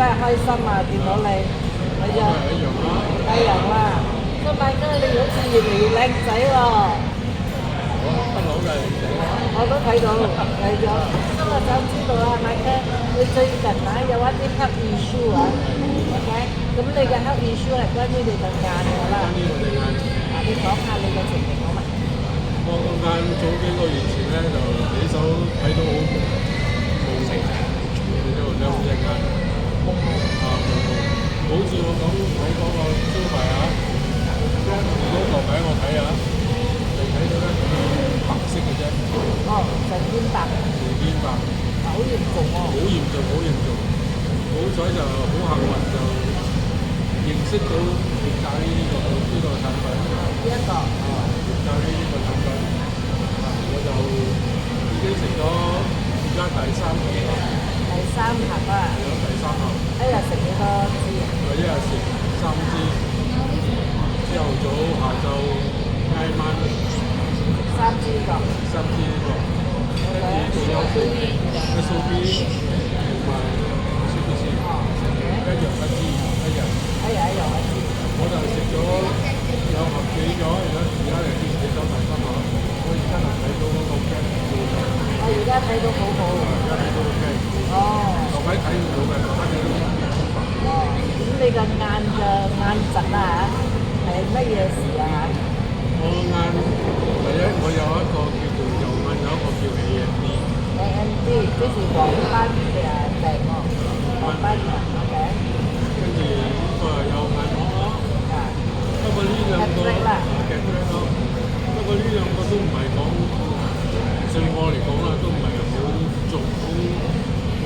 係開心啊！見到你，係啊，一樣啦。今晚哥你好似越嚟越靚仔喎！不嬲嘅靚仔啦。我都睇到，睇咗。咁我想知道啊，麥哥，你最近啊有一啲黑 issue 啊，OK？咁你嘅黑 issue 係關於你對眼㗎啦。關於我哋眼，啊，你講下你嘅情形好嘛？我個眼早幾個月前咧就幾手睇到好朦，朦成變咗兩隻眼。啊，好似我講個招牌啊，將唔到落俾我睇下，就睇到一片白色嘅啫。哦，成片白，成片白，好嚴重喎。好嚴重，好嚴重。好彩就好幸運就認識到血咖喱呢個產品。呢一個血咖喱呢個產品，我就已經食咗而家第三盒啦。第三盒啊！係咯，第三盒。一日食幾多支啊？我一日食3支，朝頭早、下晝、挨晚三支個。 3支呢個，跟住仲有食 SOP 同埋 CBC，一樣一支一日。一日一支。我就食咗2盒幾咗，而家嚟先食咗第三盒。我而家就睇到嗰個鏡做嘅。我而家睇到好好。而家睇到個鏡。哦。落位睇唔到嘅，睇到個鏡。哦。咁你個眼嘅眼疾啊係乜嘢事啊？我眼唯一我有一個叫做右眼有一個叫 AMD。AMD 即是黃斑嘅病喎。黃斑病，OK。跟住呢個係右眼膜咯。啊。不過呢兩個夾咗咯。不過呢兩個都唔係講，對我嚟講啦，都唔係好重，好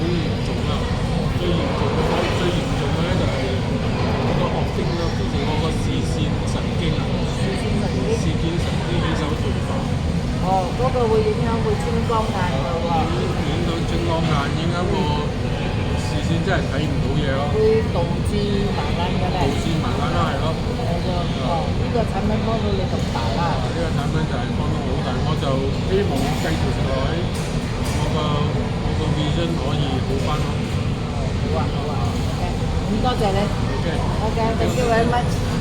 嚴重啦。最嚴重嘅咧就係我個惡症咯，其實我個視線神經啊，視線神經起手退化。哦，嗰個會影響會青光眼㗎喎。影到青光眼，影響我視線真係睇唔到嘢咯。會導致盲眼嘅咧。導致盲眼啦，係咯。哦，呢個產品幫到你咁大啦。呢個產品就係幫到我好大，我就希望繼續食落去，我個 vision 可以好翻咯。好啊，好啊，OK，咁多謝你。OK。OK，thank you very much。